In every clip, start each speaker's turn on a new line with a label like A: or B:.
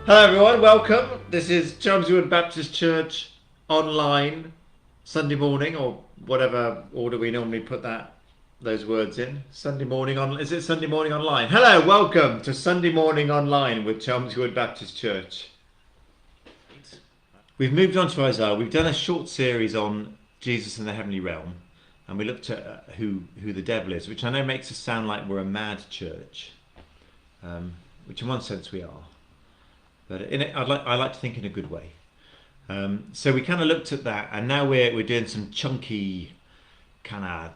A: Hello everyone, welcome. This is Chelmsley Wood Baptist Church online Sunday morning, or whatever order we normally put those words in. Sunday morning on, is it Sunday morning online? Hello, welcome to Sunday morning online with Chelmsley Wood Baptist Church. We've moved on to Isaiah. We've done a short series on Jesus in the heavenly realm, and we looked at who the devil is, which I know makes us sound like we're a mad church, which in one sense we are. But I like to think in a good way. So we kind of looked at that, and now we're doing some chunky kind of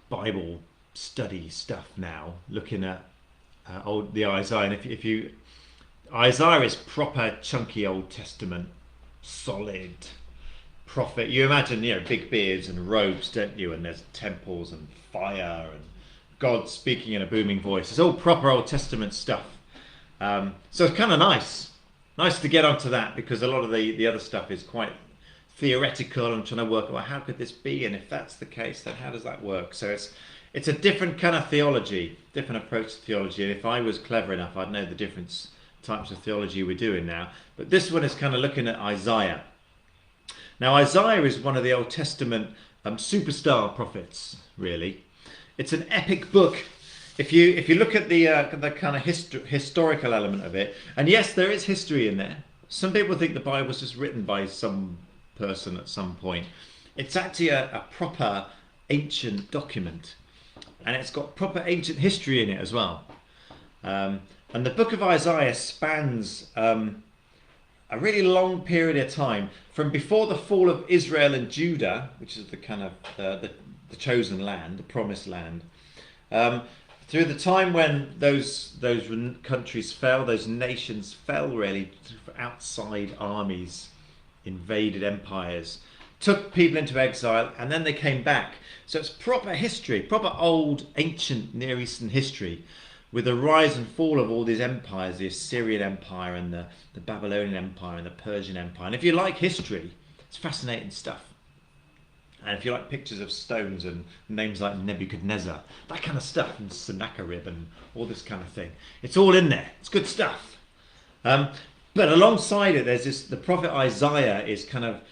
A: Bible study stuff now, looking at the Isaiah. And if you Isaiah is proper chunky Old Testament, solid prophet. You imagine, big beards and robes, don't you? And there's temples and fire and God speaking in a booming voice. It's all proper Old Testament stuff. So it's kind of nice to get onto that, because a lot of the other stuff is quite theoretical and trying to work out how could this be, and if that's the case, then how does that work? So it's a different kind of theology, different approach to theology. And if I was clever enough, I'd know the different types of theology we're doing now. But this one is kind of looking at Isaiah. Now Isaiah is one of the Old Testament superstar prophets, really. It's an epic book. If you look at the kind of historical element of it, and yes, there is history in there. Some people think the Bible was just written by some person at some point. It's actually a proper ancient document, and it's got proper ancient history in it as well. And the book of Isaiah spans a really long period of time, from before the fall of Israel and Judah, which is the kind of the chosen land, the promised land. Through the time when those countries fell, those nations fell, really, outside armies invaded empires, took people into exile, and then they came back. So it's proper history, proper old ancient Near Eastern history, with the rise and fall of all these empires, the Assyrian Empire and the Babylonian Empire and the Persian Empire. And if you like history, it's fascinating stuff. And if you like pictures of stones and names like Nebuchadnezzar, that kind of stuff, and Sennacherib and all this kind of thing, it's all in there. It's good stuff. But alongside it, there's the prophet Isaiah is kind of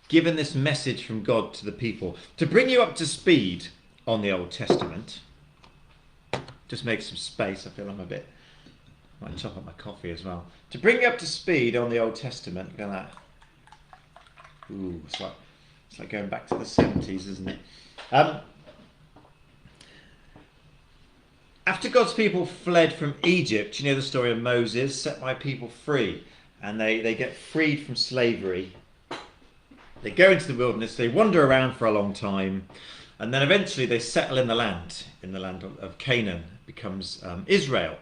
A: given this message from God to the people to bring you up to speed on the Old Testament. Just make some space. I feel I'm a bit. Might chop up my coffee as well. To bring you up to speed on the Old Testament. Look at that. Ooh, it's like going back to the 70s, isn't it? After God's people fled from Egypt, you know the story of Moses, set my people free. And they get freed from slavery. They go into the wilderness, they wander around for a long time, and then eventually they settle in the land of Canaan. It becomes Israel.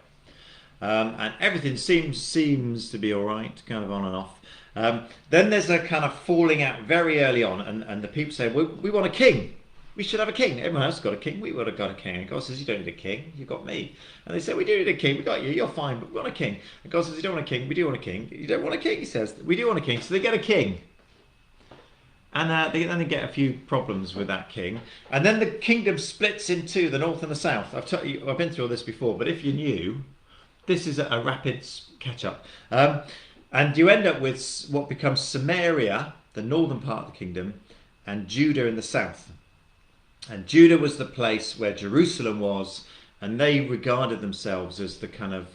A: And everything seems to be all right, kind of on and off. Then there's a kind of falling out very early on, and the people say, we want a king. We should have a king. Everyone else has got a king. We would have got a king. And God says, you don't need a king. You've got me. And they say, we do need a king. We got you. You're fine, but we want a king. And God says, you don't want a king. We do want a king. You don't want a king, he says. We do want a king. So they get a king. And then they get a few problems with that king. And then the kingdom splits in two, the north and the south. I've been through all this before, but if you knew, this is a rapid catch-up. And you end up with what becomes Samaria, the northern part of the kingdom, and Judah in the south. And Judah was the place where Jerusalem was, and they regarded themselves as the kind of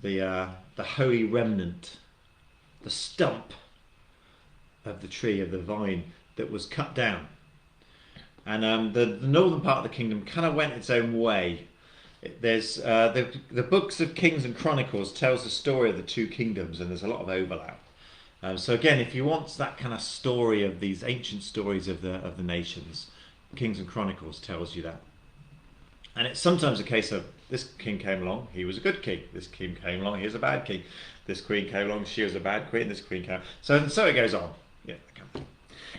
A: the holy remnant, the stump of the tree, of the vine that was cut down. And the northern part of the kingdom kind of went its own way. There's the books of Kings and Chronicles tells the story of the two kingdoms, and there's a lot of overlap. So again, if you want that kind of story of these ancient stories of the nations, Kings and Chronicles tells you that. And it's sometimes a case of this king came along, he was a good king. This king came along, he was a bad king. This queen came along, she was a bad queen. This queen came. So it goes on. Yeah.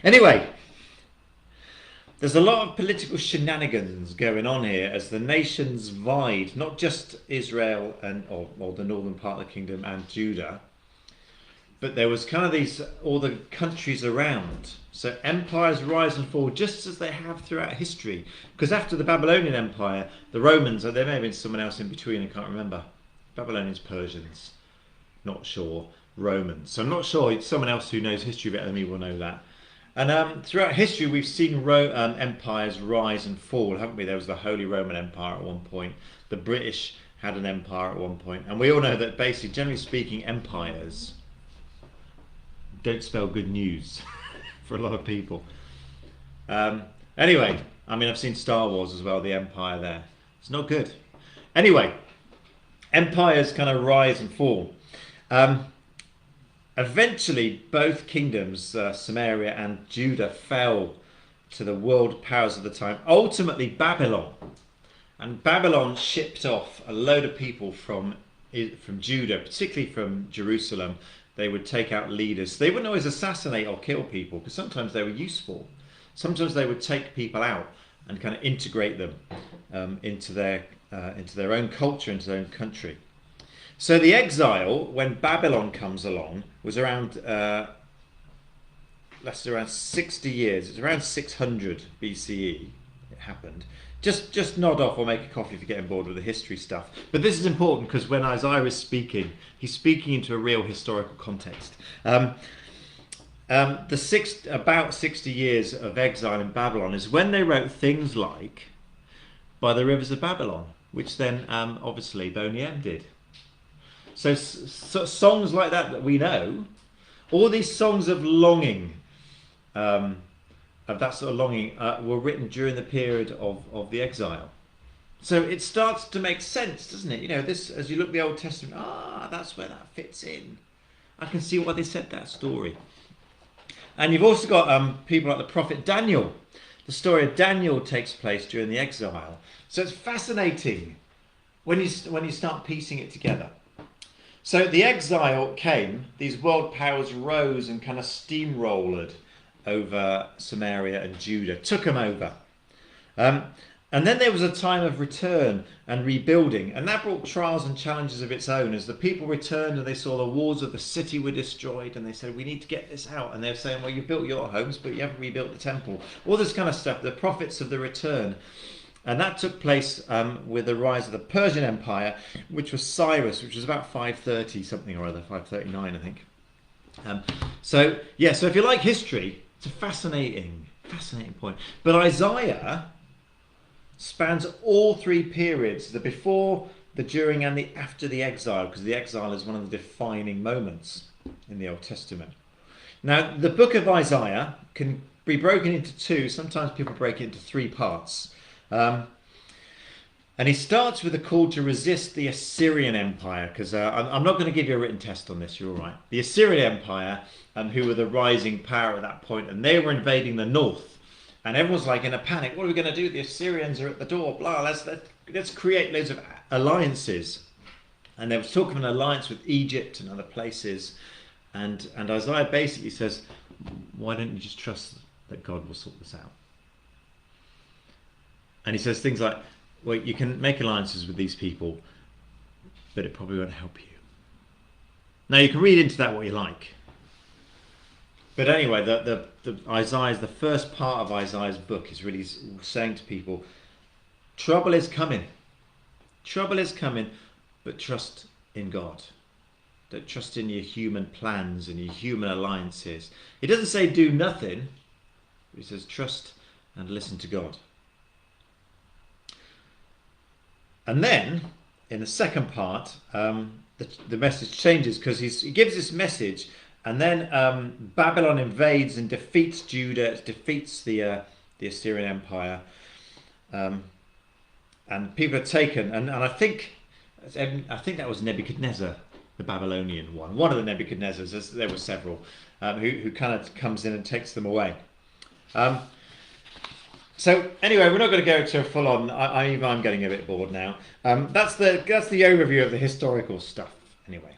A: Anyway, there's a lot of political shenanigans going on here as the nations vied, not just Israel or the northern part of the kingdom and Judah, but there was kind of all the countries around. So empires rise and fall just as they have throughout history. Because after the Babylonian Empire, the Romans, or there may have been someone else in between, I can't remember. Babylonians, Persians, not sure. Romans. So I'm not sure, someone else who knows history better than me will know that. And throughout history, we've seen empires rise and fall, haven't we? There was the Holy Roman Empire at one point. The British had an empire at one point. And we all know that basically, generally speaking, empires don't spell good news for a lot of people. Anyway, I mean, I've seen Star Wars as well, the empire there. It's not good. Anyway, empires kind of rise and fall. Eventually, both kingdoms, Samaria and Judah, fell to the world powers of the time. Ultimately, Babylon. And Babylon shipped off a load of people from Judah, particularly from Jerusalem. They would take out leaders. They wouldn't always assassinate or kill people, because sometimes they were useful. Sometimes they would take people out and kind of integrate them into their own culture, into their own country. So the exile, when Babylon comes along, was around 60 years. It's around 600 BCE. It happened. Just nod off or make a coffee if you're getting bored with the history stuff. But this is important because when Isaiah is speaking, he's speaking into a real historical context. About 60 years of exile in Babylon is when they wrote things like "By the Rivers of Babylon," which then obviously Boney M did. So songs like that we know, all these songs of longing, of that sort of longing, were written during the period of the exile. So it starts to make sense, doesn't it? You know, this, as you look at the Old Testament, that's where that fits in. I can see why they said that story. And you've also got people like the prophet Daniel. The story of Daniel takes place during the exile. So it's fascinating when you start piecing it together. So the exile came, these world powers rose and kind of steamrolled over Samaria and Judah, took them over. And then there was a time of return and rebuilding, and that brought trials and challenges of its own as the people returned and they saw the walls of the city were destroyed and they said, we need to get this out. And they're saying, well, you built your homes, but you haven't rebuilt the temple. All this kind of stuff, the prophets of the return. And that took place with the rise of the Persian Empire, which was Cyrus, which was about 530 something or other, 539 I think. So if you like history, it's a fascinating point. But Isaiah spans all three periods, the before, the during and the after the exile, because the exile is one of the defining moments in the Old Testament. Now, the book of Isaiah can be broken into two, sometimes people break it into three parts. And he starts with a call to resist the Assyrian Empire, because I'm not going to give you a written test on this, you're all right. The Assyrian Empire, who were the rising power at that point, and they were invading the north. And everyone's like in a panic. What are we going to do? The Assyrians are at the door. Blah. Let's create loads of alliances. And there was talk of an alliance with Egypt and other places. And Isaiah basically says, why don't you just trust that God will sort this out? And he says things like, well, you can make alliances with these people, but it probably won't help you. Now you can read into that what you like. But anyway, the first part of Isaiah's book is really saying to people, trouble is coming. Trouble is coming, but trust in God. Don't trust in your human plans and your human alliances. He doesn't say do nothing. He says trust and listen to God. And then, in the second part, the message changes because he gives this message. And then Babylon invades and defeats Judah, defeats the Assyrian Empire, and people are taken. And I think that was Nebuchadnezzar, the Babylonian one of the Nebuchadnezzars. There were several who kind of comes in and takes them away. So anyway, we're not going to go to a full-on. I'm getting a bit bored now. That's the overview of the historical stuff. Anyway.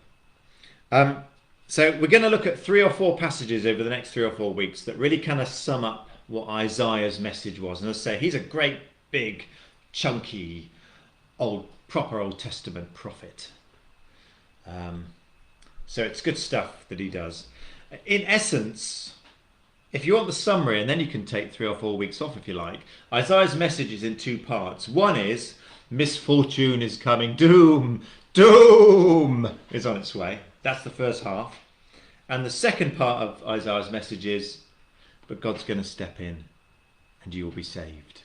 A: So we're going to look at 3 or 4 passages over the next 3 or 4 weeks that really kind of sum up what Isaiah's message was. And as I say, he's a great, big, chunky, proper Old Testament prophet. So it's good stuff that he does. In essence, if you want the summary, and then you can take 3 or 4 weeks off if you like, Isaiah's message is in 2 parts. One is, misfortune is coming, doom is on its way. That's the first half. And the second part of Isaiah's message is, but God's going to step in and you will be saved.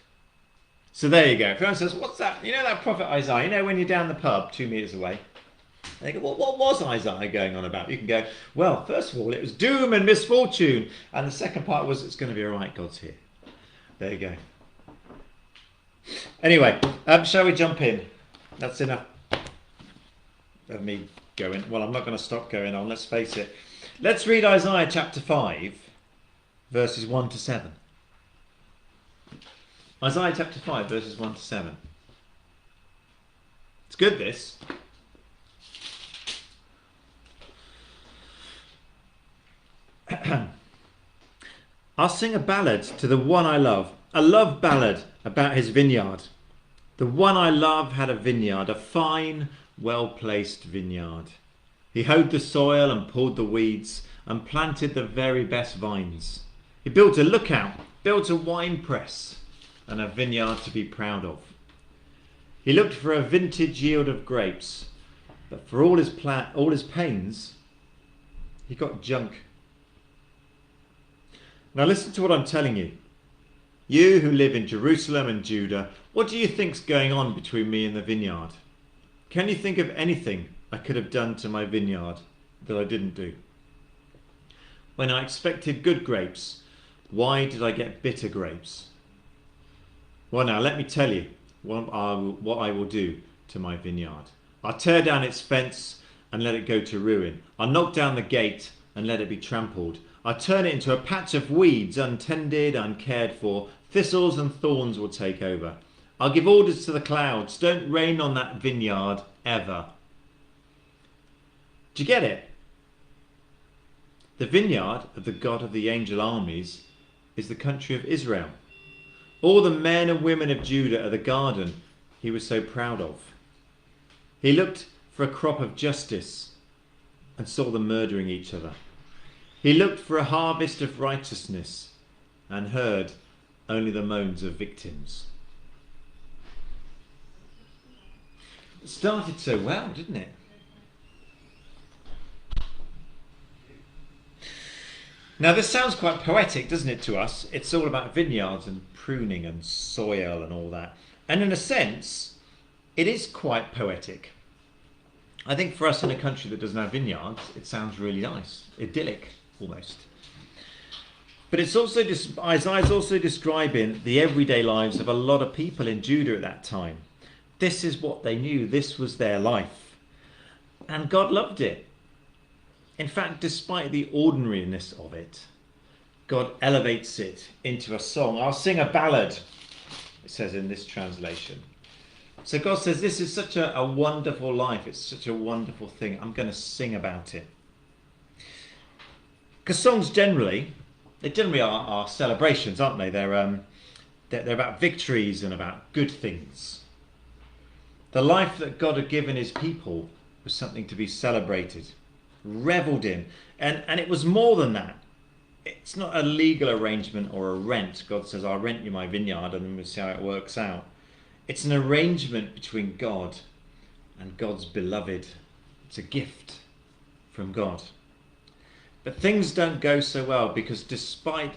A: So there you go. If anyone says, what's that? You know that prophet Isaiah? You know when you're down the pub 2 meters away? And they go, well, what was Isaiah going on about? You can go, well, first of all, it was doom and misfortune. And the second part was, it's going to be all right, God's here. There you go. Anyway, shall we jump in? That's enough of me going. Well, I'm not going to stop going on, let's face it. Let's read Isaiah chapter 5, verses 1 to 7. Isaiah chapter 5, verses 1 to 7. It's good, this. I'll sing a ballad to the one I love, a love ballad about his vineyard. The one I love had a vineyard, a fine, well-placed vineyard. He hoed the soil and pulled the weeds and planted the very best vines. He built a lookout, built a wine press and a vineyard to be proud of. He looked for a vintage yield of grapes, but for all his pains, he got junk. Now listen to what I'm telling you. You who live in Jerusalem and Judah, what do you think's going on between me and the vineyard? Can you think of anything I could have done to my vineyard that I didn't do? When I expected good grapes, why did I get bitter grapes? Well, now let me tell you what I will do to my vineyard. I'll tear down its fence and let it go to ruin. I'll knock down the gate and let it be trampled. I'll turn it into a patch of weeds, untended, uncared for. Thistles and thorns will take over. I'll give orders to the clouds. Don't rain on that vineyard ever. Do you get it? The vineyard of the God of the angel armies is the country of Israel. All the men and women of Judah are the garden he was so proud of. He looked for a crop of justice and saw them murdering each other. He looked for a harvest of righteousness and heard only the moans of victims. It started so well, didn't it? Now this sounds quite poetic, doesn't it, to us? It's all about vineyards and pruning and soil and all that. And in a sense, it is quite poetic. I think for us in a country that doesn't have vineyards, it sounds really nice, idyllic almost. But it's also Isaiah's also describing the everyday lives of a lot of people in Judah at that time. This is what they knew. This was their life. And God loved it. In fact, despite the ordinariness of it, God elevates it into a song. I'll sing a ballad, it says in this translation. So God says, this is such a wonderful life. It's such a wonderful thing. I'm going to sing about it. Because songs generally are celebrations, aren't they? They're about victories and about good things. The life that God had given his people was something to be celebrated, revelled in. And it was more than that. It's not a legal arrangement or a rent. God says, I'll rent you my vineyard and then we'll see how it works out. It's an arrangement between God and God's beloved. It's a gift from God. But things don't go so well because despite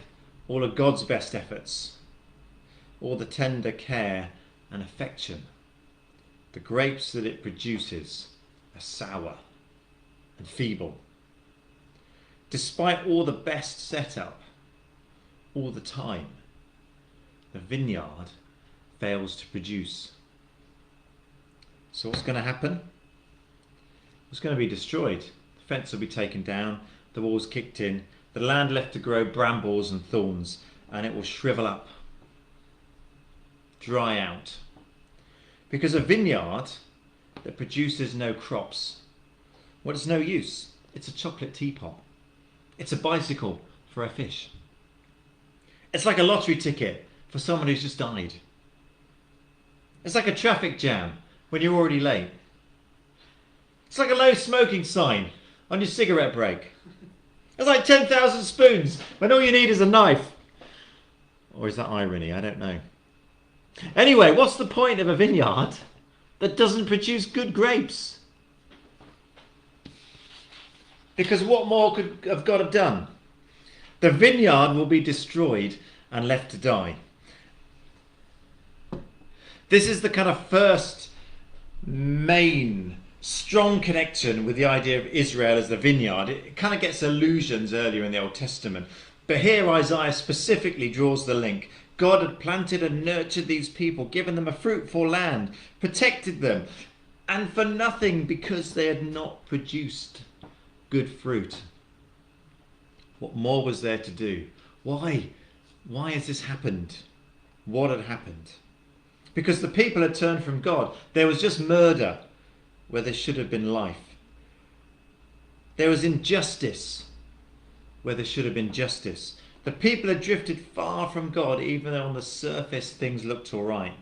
A: all of God's best efforts, all the tender care and affection, the grapes that it produces are sour and feeble. Despite all the best setup, all the time, the vineyard fails to produce. So what's going to happen? It's going to be destroyed. The fence will be taken down, the walls kicked in, the land left to grow brambles and thorns, and it will shrivel up, dry out. Because a vineyard that produces no crops, well, it's no use. It's a chocolate teapot. It's a bicycle for a fish. It's like a lottery ticket for someone who's just died. It's like a traffic jam when you're already late. It's like a low smoking sign on your cigarette break. It's like 10,000 spoons when all you need is a knife. Or is that irony? I don't know. Anyway, what's the point of a vineyard that doesn't produce good grapes? Because what more could have God have done? The vineyard will be destroyed and left to die. This is the kind of first main strong connection with the idea of Israel as the vineyard. It kind of gets allusions earlier in the Old Testament. But here Isaiah specifically draws the link. God had planted and nurtured these people, given them a fruitful land, protected them, and for nothing because they had not produced good fruit. What more was there to do? Why? Why has this happened? What had happened? Because the people had turned from God. There was just murder where there should have been life. There was injustice where there should have been justice. The people had drifted far from God, even though on the surface things looked all right.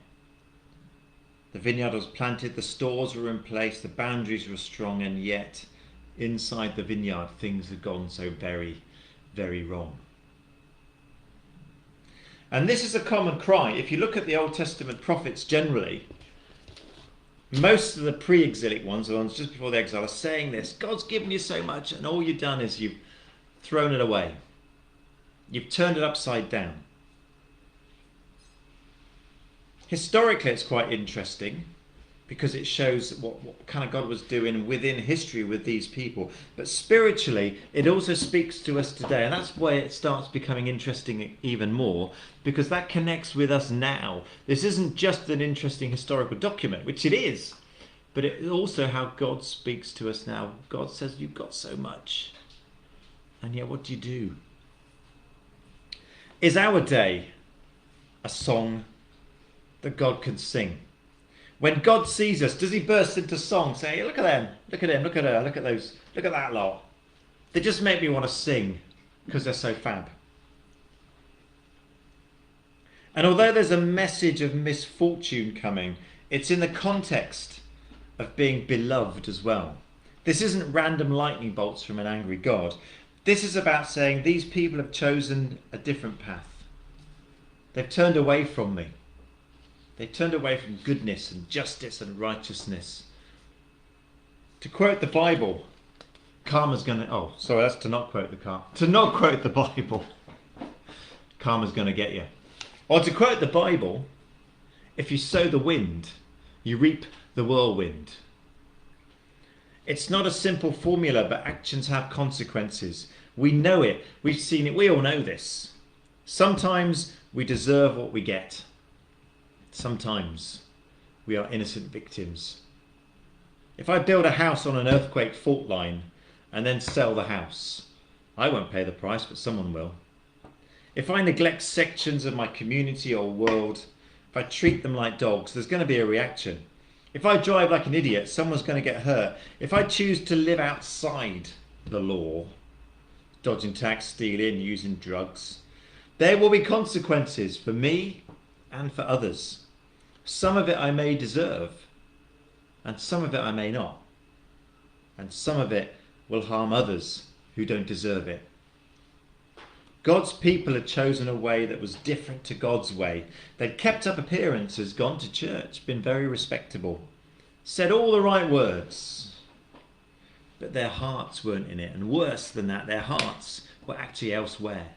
A: The vineyard was planted, the stores were in place, the boundaries were strong, and yet inside the vineyard things had gone so very, very wrong. And this is a common cry. If you look at the Old Testament prophets generally, most of the pre-exilic ones, the ones just before the exile, are saying this: God's given you so much and all you've done is you've thrown it away. You've turned it upside down. Historically, it's quite interesting because it shows what kind of God was doing within history with these people. But spiritually, it also speaks to us today. And that's why it starts becoming interesting even more, because that connects with us now. This isn't just an interesting historical document, which it is, but it's also how God speaks to us now. God says, you've got so much, and yet what do you do? Is our day a song that God can sing? When God sees us, does he burst into song saying, look at them, look at him, look at her, look at those, look at that lot. They just make me want to sing because they're so fab. And although there's a message of misfortune coming, it's in the context of being beloved as well. This isn't random lightning bolts from an angry God. This is about saying these people have chosen a different path. They've turned away from me. They turned away from goodness and justice and righteousness. To quote the Bible, karma's going to... Oh, sorry, that's to not quote the To not quote the Bible, karma's going to get you. Or to quote the Bible, if you sow the wind, you reap the whirlwind. It's not a simple formula, but actions have consequences. We know it. We've seen it. We all know this. Sometimes we deserve what we get. Sometimes we are innocent victims. If I build a house on an earthquake fault line and then sell the house, I won't pay the price, but someone will. If I neglect sections of my community or world, if I treat them like dogs, there's going to be a reaction. If I drive like an idiot, someone's going to get hurt. If I choose to live outside the law, dodging tax, stealing, using drugs, there will be consequences for me and for others. Some of it I may deserve, and some of it I may not. And some of it will harm others who don't deserve it. God's people had chosen a way that was different to God's way. They'd kept up appearances, gone to church, been very respectable, said all the right words, but their hearts weren't in it. And worse than that, their hearts were actually elsewhere.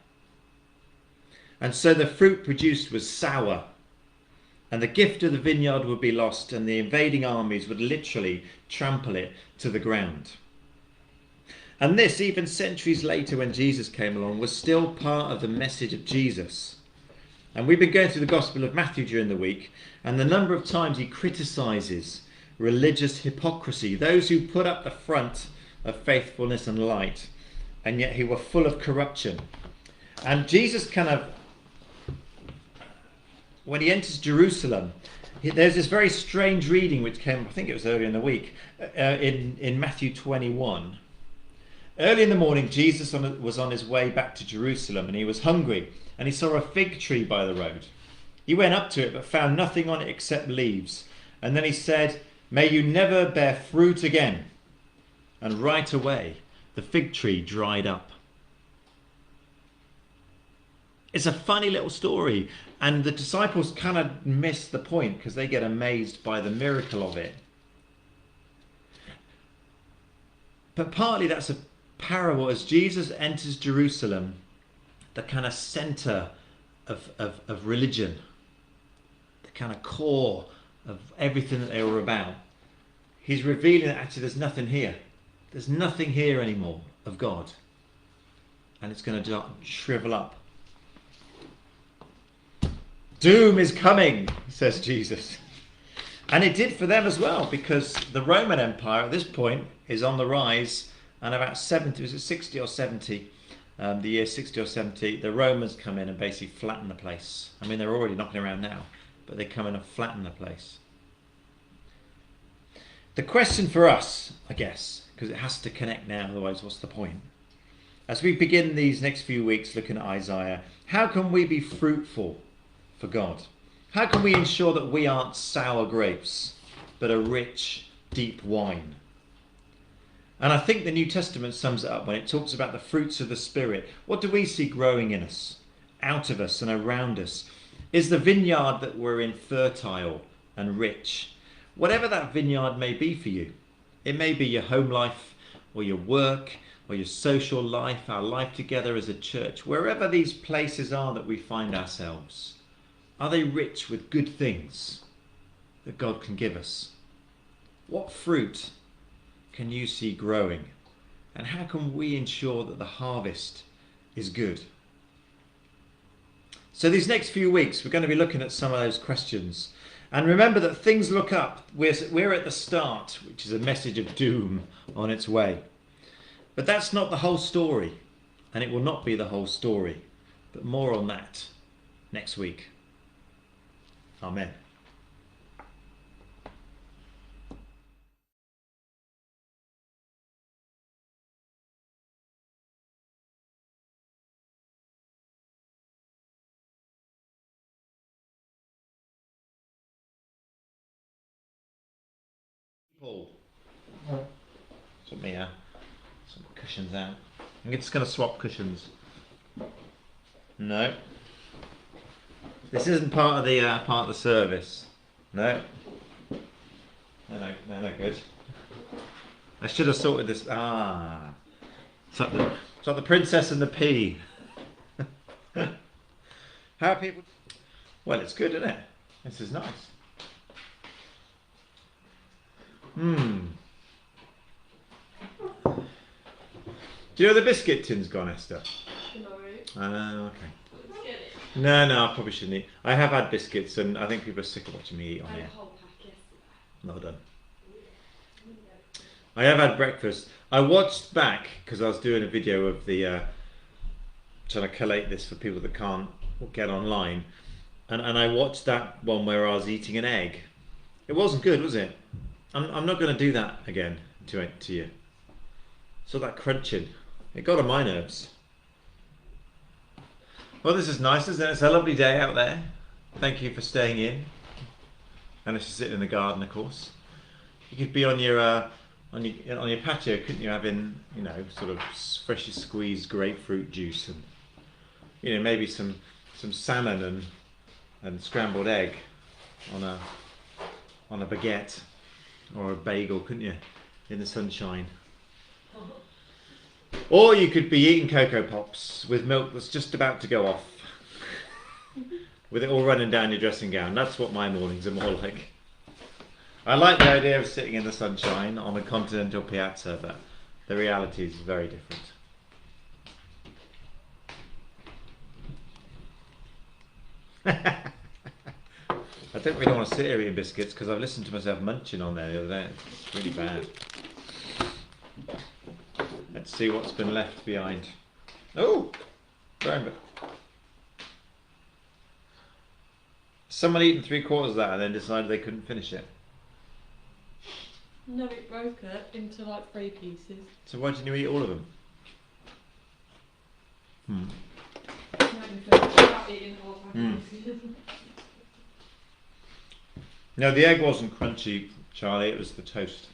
A: And so the fruit produced was sour, and the gift of the vineyard would be lost, and the invading armies would literally trample it to the ground. And this, even centuries later when Jesus came along, was still part of the message of Jesus. And we've been going through the Gospel of Matthew during the week, and the number of times he criticises religious hypocrisy, those who put up the front of faithfulness and light, and yet who were full of corruption. And Jesus when he enters Jerusalem, there's this very strange reading which came, I think it was earlier in the week, in Matthew 21. Early in the morning, Jesus was on his way back to Jerusalem, and he was hungry, and he saw a fig tree by the road. He went up to it, but found nothing on it except leaves. And then he said, "May you never bear fruit again." And right away, the fig tree dried up. It's a funny little story, and the disciples kind of miss the point because they get amazed by the miracle of it. But partly that's a parable, as Jesus enters Jerusalem, the kind of center of religion, the kind of core of everything that they were about. He's revealing that actually there's nothing here. There's nothing here anymore of God. And it's going to shrivel up. Doom is coming, says Jesus. And it did for them as well, because the Roman Empire at this point is on the rise, and about 70, was it 60 or 70, the year 60 or 70, the Romans come in and basically flatten the place. I mean, they're already knocking around now, but they come in and flatten the place. The question for us, I guess, because it has to connect now, otherwise what's the point? As we begin these next few weeks looking at Isaiah, how can we be fruitful for God? How can we ensure that we aren't sour grapes, but a rich, deep wine? And I think the New Testament sums it up when it talks about the fruits of the Spirit. What do we see growing in us, out of us and around us? Is the vineyard that we're in fertile and rich? Whatever that vineyard may be for you. It may be your home life or your work or your social life, our life together as a church. Wherever these places are that we find ourselves, are they rich with good things that God can give us? What fruit can you see growing? And how can we ensure that the harvest is good? So these next few weeks, we're going to be looking at some of those questions. And remember that things look up. We're at the start, which is a message of doom on its way. But that's not the whole story. And it will not be the whole story. But more on that next week. Amen. Paul. Put me some cushions out. I'm just going to swap cushions. No. This isn't part of the service. No. No, good. I should have sorted this. It's like the princess and the pea. How are people? Well, it's good, isn't it? This is nice. Do you know the biscuit tin's gone, Esther? No. Okay. No, I probably shouldn't eat. I have had biscuits, and I think people are sick of watching me eat on here. Not done. I have had breakfast. I watched back because I was doing a video of the trying to collate this for people that can't get online, and I watched that one where I was eating an egg. It wasn't good, was it? I'm not going to do that again to you. So that crunching, it got on my nerves. Well, this is nice, isn't it? It's a lovely day out there. Thank you for staying in. And if you're sitting in the garden, of course, you could be on your patio, couldn't you? Having sort of freshly squeezed grapefruit juice and maybe some salmon and scrambled egg on a baguette or a bagel, couldn't you? In the sunshine. Or you could be eating Cocoa Pops with milk that's just about to go off. With it all running down your dressing gown. That's what my mornings are more like. I like the idea of sitting in the sunshine on a continental piazza, but the reality is very different. I don't really want to sit here eating biscuits because I've listened to myself munching on there the other day. It's really bad. Let's see what's been left behind. Oh, very. Someone eaten 3/4 of that and then decided they couldn't finish it.
B: No, it broke it into like 3 pieces.
A: So why didn't you eat all of them? No, the egg wasn't crunchy, Charlie. It was the toast.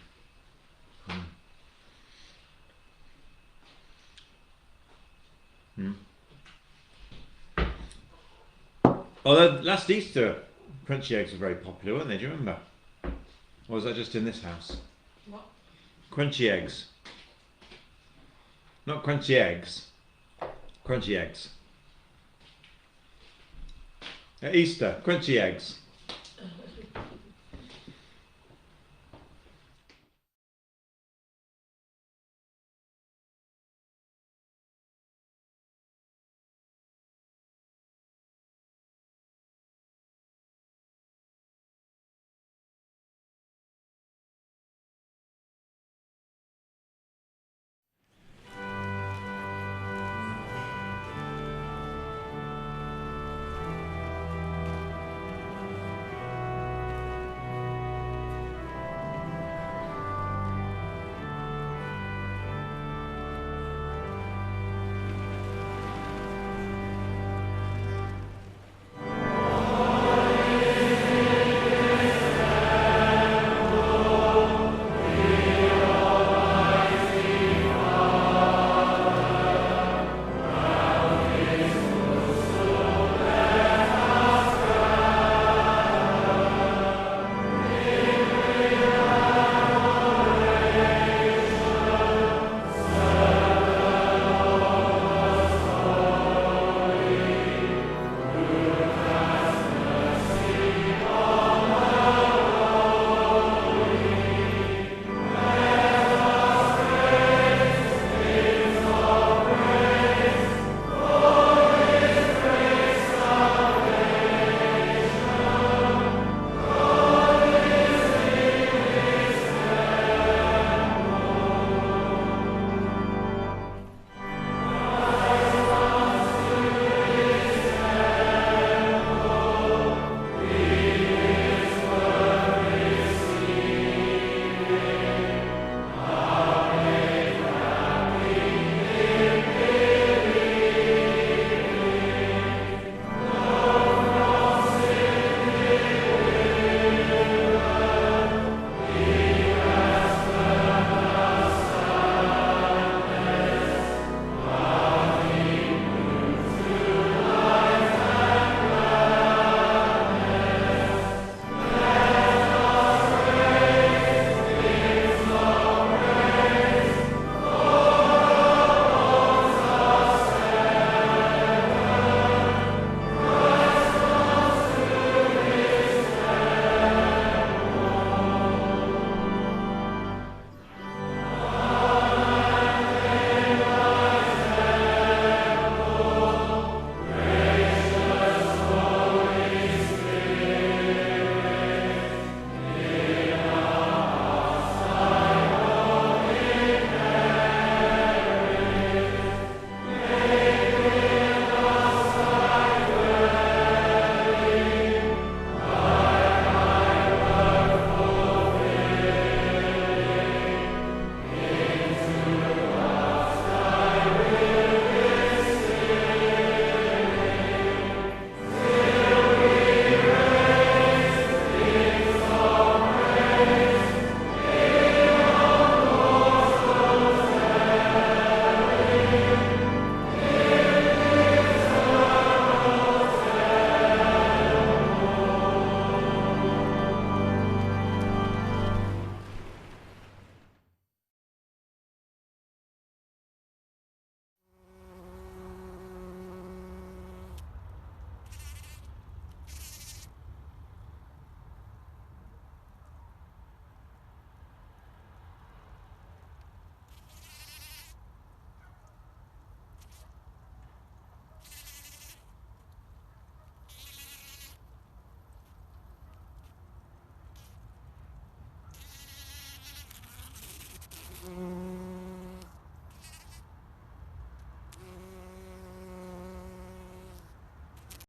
A: Although last Easter, crunchy eggs were very popular, weren't they? Do you remember? Or was that just in this house?
B: What?
A: Crunchy eggs. Not crunchy eggs. Crunchy eggs. At Easter, crunchy eggs.